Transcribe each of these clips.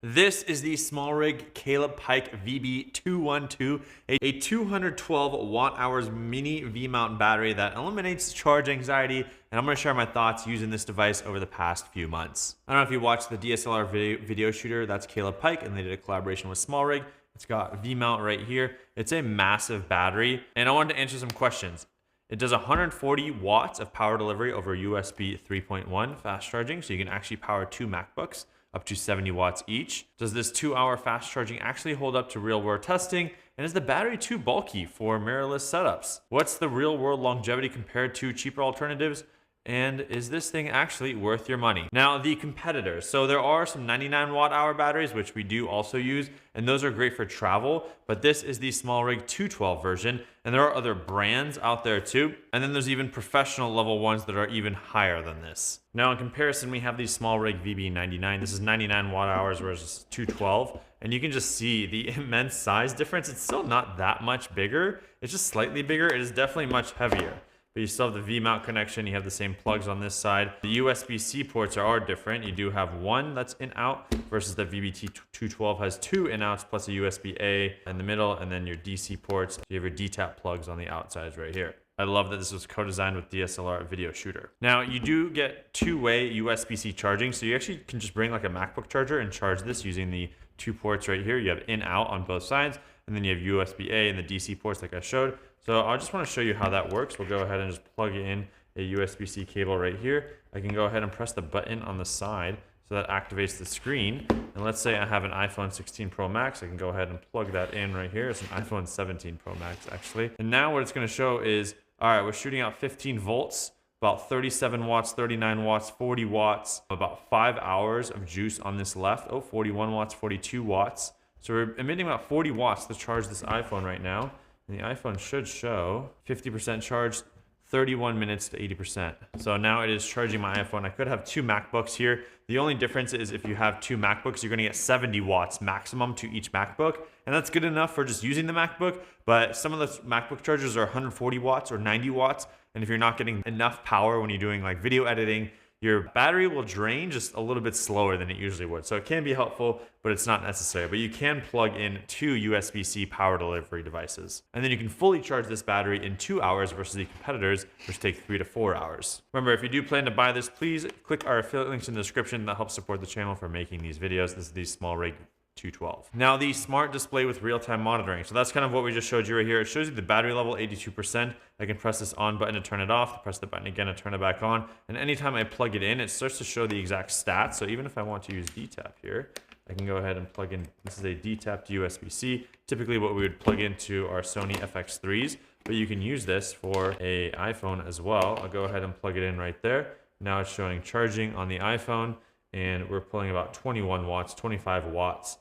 This is the SmallRig CalebPike VB212, a 212 watt-hours mini V-mount battery that eliminates charge anxiety, and I'm going to share my thoughts using this device over the past few months. I don't know if you watched the DSLR Video Shooter, that's Caleb Pike, and they did a collaboration with SmallRig. It's got V-mount right here. It's a massive battery, and I wanted to answer some questions. It does 140 watts of power delivery over USB 3.1 fast charging, so you can actually power two MacBooks up to 70 watts each. Does this 2-hour fast charging actually hold up to real world testing? And is the battery too bulky for mirrorless setups? What's the real world longevity compared to cheaper alternatives? And is this thing actually worth your money? Now, the competitors. So there are some 99 watt hour batteries, which we do also use, and those are great for travel, but this is the SmallRig 212 version, and there are other brands out there too. And then there's even professional level ones that are even higher than this. Now, in comparison, we have the SmallRig VB99. This is 99 watt hours versus 212, and you can just see the immense size difference. It's still not that much bigger. It's just slightly bigger. It is definitely much heavier. But you still have the V-mount connection. You have the same plugs on this side. The USB-C ports are different. You do have one that's in-out versus the VB212 has two in-outs plus a USB-A in the middle, and then your DC ports. You have your DTAP plugs on the outsides right here. I love that this was co-designed with DSLR Video Shooter. Now, you do get two-way USB-C charging, so you actually can just bring like a MacBook charger and charge this using the two ports right here. You have in-out on both sides, and then you have USB-A and the DC ports like I showed. So I just want to show you how that works. We'll go ahead and just plug in a USB-C cable right here. I can go ahead and press the button on the side so that activates the screen. And let's say I have an iPhone 16 Pro Max. I can go ahead and plug that in right here. It's an iPhone 17 Pro Max actually. And now what it's going to show is, all right, we're shooting out 15 volts, about 37 watts, 39 watts, 40 watts, about 5 hours of juice on this left. Oh, 41 watts, 42 watts. So we're emitting about 40 watts to charge this iPhone right now. And the iPhone should show 50% charged, 31 minutes to 80%. So now it is charging my iPhone. I could have two MacBooks here. The only difference is if you have two MacBooks, you're gonna get 70 watts maximum to each MacBook. And that's good enough for just using the MacBook. But some of the MacBook chargers are 140 watts or 90 watts. And if you're not getting enough power when you're doing like video editing, your battery will drain just a little bit slower than it usually would. So it can be helpful, but it's not necessary. But you can plug in two USB-C power delivery devices. And then you can fully charge this battery in 2 hours versus the competitors, which take 3 to 4 hours. Remember, if you do plan to buy this, please click our affiliate links in the description. That helps support the channel for making these videos. This is the SmallRig 212. Now the smart display with real-time monitoring. So that's kind of what we just showed you right here. It shows you the battery level, 82%. I can press this on button to turn it off, press the button again to turn it back on. And anytime I plug it in, it starts to show the exact stats. So even if I want to use DTAP here, I can go ahead and plug in, this is a DTAP to USB-C, typically what we would plug into our Sony FX3s, but you can use this for a iPhone as well. I'll go ahead and plug it in right there. Now it's showing charging on the iPhone, and we're pulling about 21 watts, 25 watts.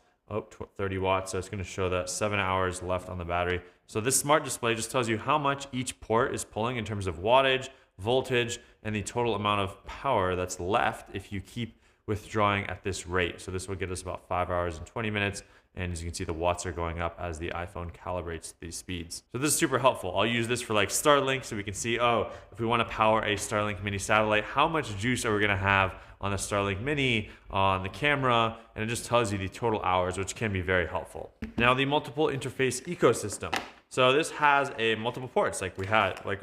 30 watts, so it's going to show that 7 hours left on the battery. So this smart display just tells you how much each port is pulling in terms of wattage, voltage, and the total amount of power that's left if you keep withdrawing at this rate. So this will get us about 5 hours and 20 minutes. And as you can see, the watts are going up as the iPhone calibrates these speeds. So this is super helpful. I'll use this for like Starlink so we can see, oh, if we want to power a Starlink mini satellite, how much juice are we going to have on the Starlink mini, on the camera, and it just tells you the total hours, which can be very helpful. Now the multiple interface ecosystem. So this has a multiple ports like we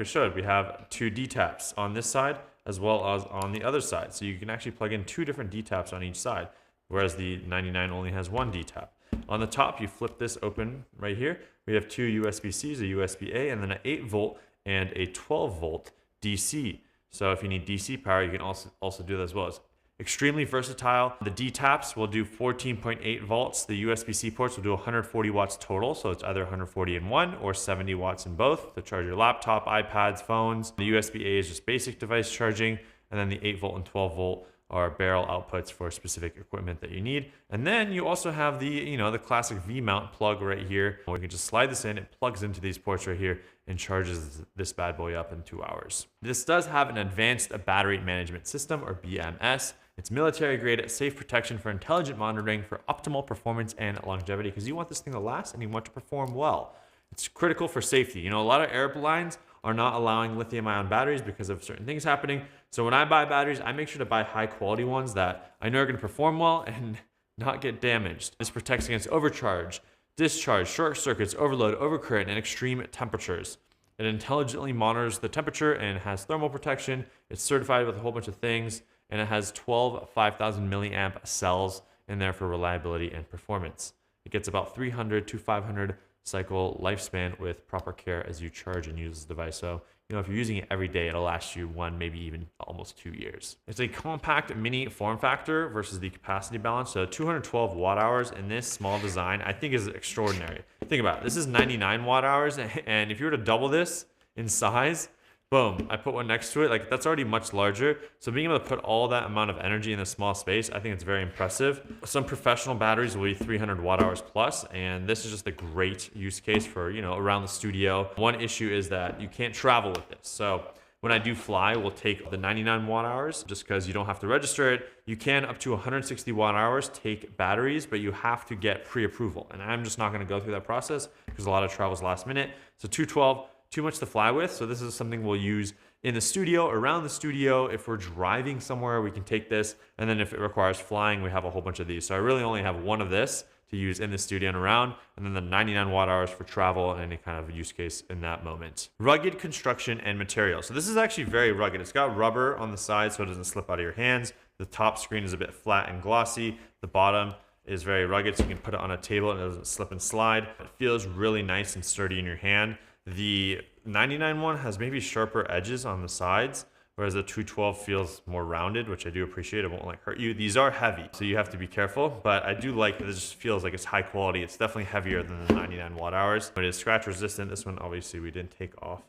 showed. We have two DTAPs on this side as well as on the other side. So you can actually plug in two different DTAPs on each side, whereas the 99 only has one DTAP. On the top, you flip this open right here. We have two USB-Cs, a USB-A, and then an 8-volt and a 12-volt DC. So if you need DC power, you can also do that as well. It's extremely versatile. The DTAPs will do 14.8 volts. The USB-C ports will do 140 watts total. So it's either 140 in one or 70 watts in both to charge your laptop, iPads, phones. The USB-A is just basic device charging. And then the 8-volt and 12-volt are barrel outputs for specific equipment that you need. And then you also have the, the classic V-mount plug right here. You can just slide this in, it plugs into these ports right here and charges this bad boy up in 2 hours. This does have an advanced battery management system, or BMS. It's military grade, safe protection for intelligent monitoring for optimal performance and longevity, because you want this thing to last and you want to perform well. It's critical for safety. A lot of airlines are not allowing lithium-ion batteries because of certain things happening. So when I buy batteries, I make sure to buy high-quality ones that I know are going to perform well and not get damaged. This protects against overcharge, discharge, short circuits, overload, overcurrent, and extreme temperatures. It intelligently monitors the temperature and has thermal protection. It's certified with a whole bunch of things, and it has 12 5,000 milliamp cells in there for reliability and performance. It gets about 300 to 500 cycle lifespan with proper care as you charge and use the device. So, if you're using it every day, it'll last you 1, maybe even almost 2 years. It's a compact mini form factor versus the capacity balance. So 212 watt hours in this small design, I think is extraordinary. Think about it. This is 99 watt hours. And if you were to double this in size, boom, I put one next to it. Like, that's already much larger. So being able to put all that amount of energy in a small space, I think it's very impressive. Some professional batteries will be 300 watt hours plus, and this is just a great use case for, around the studio. One issue is that you can't travel with this. So when I do fly, we'll take the 99 watt hours just because you don't have to register it. You can up to 160 watt hours take batteries, but you have to get pre-approval. And I'm just not going to go through that process because a lot of travel is last minute. So 212, too much to fly with. So this is something we'll use in the studio, around the studio. If we're driving somewhere, we can take this. And then if it requires flying, we have a whole bunch of these. So I really only have one of this to use in the studio and around, and then the 99 watt hours for travel and any kind of use case in that moment. Rugged construction and material. So this is actually very rugged. It's got rubber on the side so it doesn't slip out of your hands. The top screen is a bit flat and glossy. The bottom is very rugged, so you can put it on a table and it doesn't slip and slide. It feels really nice and sturdy in your hand. The 99 one has maybe sharper edges on the sides, whereas the 212 feels more rounded, which I do appreciate. It won't hurt you. These are heavy, so you have to be careful, but I do like that. It just feels like it's high quality. It's definitely heavier than the 99 watt hours. It is scratch resistant. This one, obviously, we didn't take off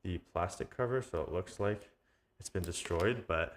the plastic cover, so it looks like it's been destroyed, but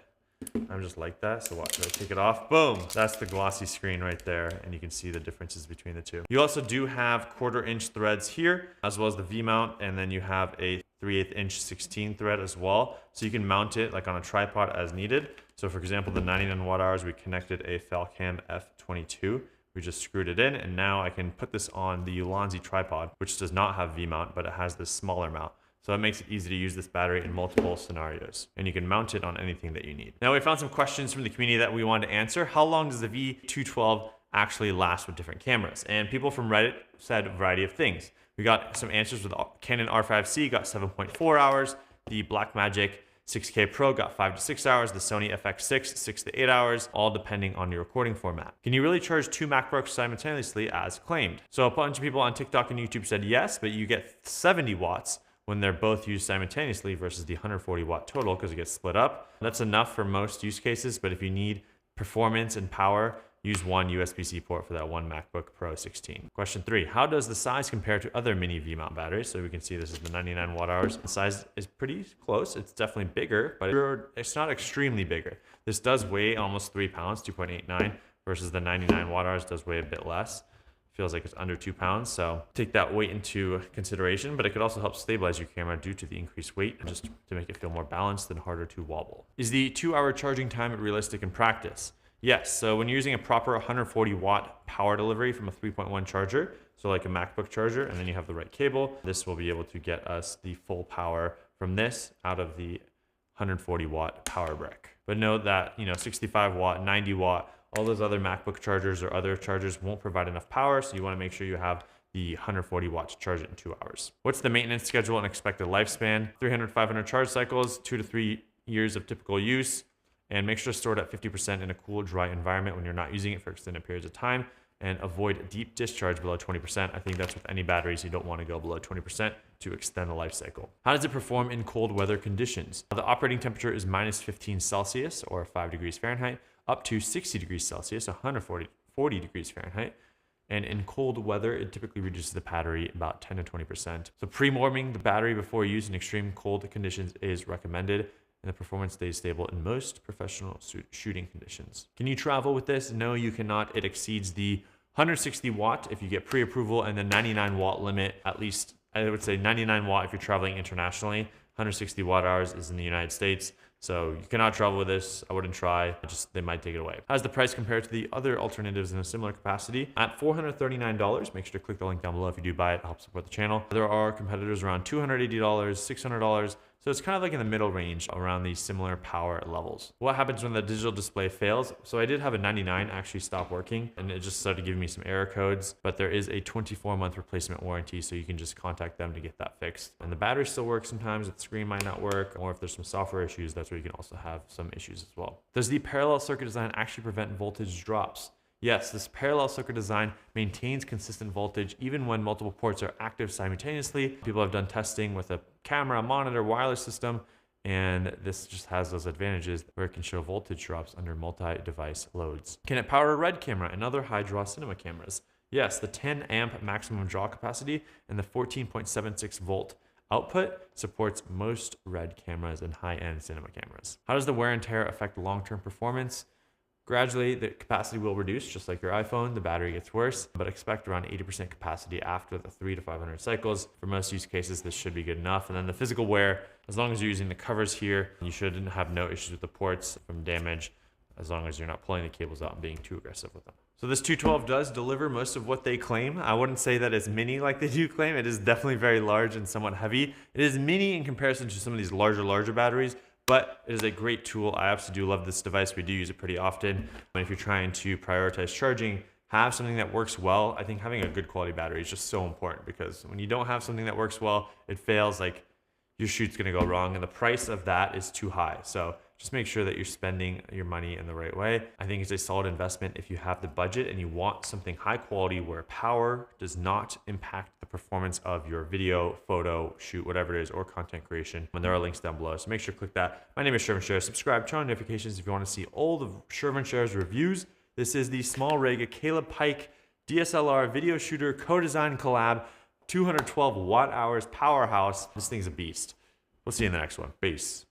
I'm just like that. So watch, I take it off. Boom. That's the glossy screen right there. And you can see the differences between the two. You also do have 1/4 inch threads here, as well as the V mount. And then you have a 3/8 inch 16 thread as well. So you can mount it like on a tripod as needed. So for example, the 99 watt hours, we connected a Falcam F22. We just screwed it in. And now I can put this on the Ulanzi tripod, which does not have V mount, but it has this smaller mount. So it makes it easy to use this battery in multiple scenarios, and you can mount it on anything that you need. Now we found some questions from the community that we wanted to answer. How long does the V212 actually last with different cameras? And people from Reddit said a variety of things. We got some answers with Canon R5C, got 7.4 hours. The Blackmagic 6K Pro got 5 to 6 hours. The Sony FX6, 6 to 8 hours, all depending on your recording format. Can you really charge 2 MacBooks simultaneously as claimed? So a bunch of people on TikTok and YouTube said yes, but you get 70 watts when they're both used simultaneously versus the 140 watt total because it gets split up. That's enough for most use cases, but if you need performance and power, use one USB-C port for that one MacBook Pro 16. Question 3, how does the size compare to other mini V-mount batteries? So we can see this is the 99 watt hours. The size is pretty close. It's definitely bigger, but it's not extremely bigger. This does weigh almost 3 pounds, 2.89, versus the 99 watt hours does weigh a bit less. Feels like it's under 2 pounds, so take that weight into consideration, but it could also help stabilize your camera due to the increased weight, just to make it feel more balanced and harder to wobble. Is the 2-hour charging time realistic in practice? Yes, so when you're using a proper 140 watt power delivery from a 3.1 charger, so like a MacBook charger, and then you have the right cable, this will be able to get us the full power from this out of the 140 watt power brick. But note that, 65 watt, 90 watt, all those other MacBook chargers or other chargers won't provide enough power, so you want to make sure you have the 140 watts to charge it in 2 hours. What's the maintenance schedule and expected lifespan? 300, 500 charge cycles, 2 to 3 years of typical use, and make sure to store it at 50% in a cool, dry environment when you're not using it for extended periods of time, and avoid deep discharge below 20%. I think that's with any batteries. You don't want to go below 20% to extend the life cycle. How does it perform in cold weather conditions? The operating temperature is -15 Celsius or 5 degrees Fahrenheit, up to 60 degrees Celsius, 140 degrees Fahrenheit. And in cold weather, it typically reduces the battery about 10 to 20%. So pre-warming the battery before use in extreme cold conditions is recommended, and the performance stays stable in most professional shooting conditions. Can you travel with this? No, you cannot. It exceeds the 160 watt if you get pre-approval, and the 99 watt limit, at least I would say 99 watt if you're traveling internationally. 160 watt hours is in the United States. So you cannot travel with this. I wouldn't try. They might take it away. How does the price compare to the other alternatives in a similar capacity? At $439, make sure to click the link down below if you do buy it. It helps support the channel. There are competitors around $280, $600. So it's kind of like in the middle range around these similar power levels. What happens when the digital display fails? So I did have a 99 actually stop working and it just started giving me some error codes, but there is a 24-month replacement warranty, so you can just contact them to get that fixed. And the battery still works sometimes, the screen might not work, or if there's some software issues, that's where you can also have some issues as well. Does the parallel circuit design actually prevent voltage drops? Yes, this parallel circuit design maintains consistent voltage even when multiple ports are active simultaneously. People have done testing with a camera, monitor, wireless system, and this just has those advantages where it can show voltage drops under multi-device loads. Can it power a RED camera and other high-draw cinema cameras? Yes, the 10 amp maximum draw capacity and the 14.76 volt output supports most RED cameras and high-end cinema cameras. How does the wear and tear affect long-term performance? Gradually, the capacity will reduce, just like your iPhone. The battery gets worse, but expect around 80% capacity after the 300 to 500 cycles. For most use cases, this should be good enough. And then the physical wear, as long as you're using the covers here, you shouldn't have no issues with the ports from damage, as long as you're not pulling the cables out and being too aggressive with them. So this 212 does deliver most of what they claim. I wouldn't say that it's mini like they do claim. It is definitely very large and somewhat heavy. It is mini in comparison to some of these larger batteries, but it is a great tool. I absolutely do love this device. We do use it pretty often. And if you're trying to prioritize charging, have something that works well. I think having a good quality battery is just so important, because when you don't have something that works well, it fails, like your shoot's gonna go wrong, and the price of that is too high. So just make sure that you're spending your money in the right way. I think it's a solid investment if you have the budget and you want something high quality where power does not impact the performance of your video, photo, shoot, whatever it is, or content creation. And there are links down below, so make sure to click that. My name is Sherman Shares. Subscribe, turn on notifications if you want to see all the Sherman Shares reviews. This is the SmallRig CalebPike Pike DSLR Video Shooter co-design collab, 212 watt hours powerhouse. This thing's a beast. We'll see you in the next one. Peace.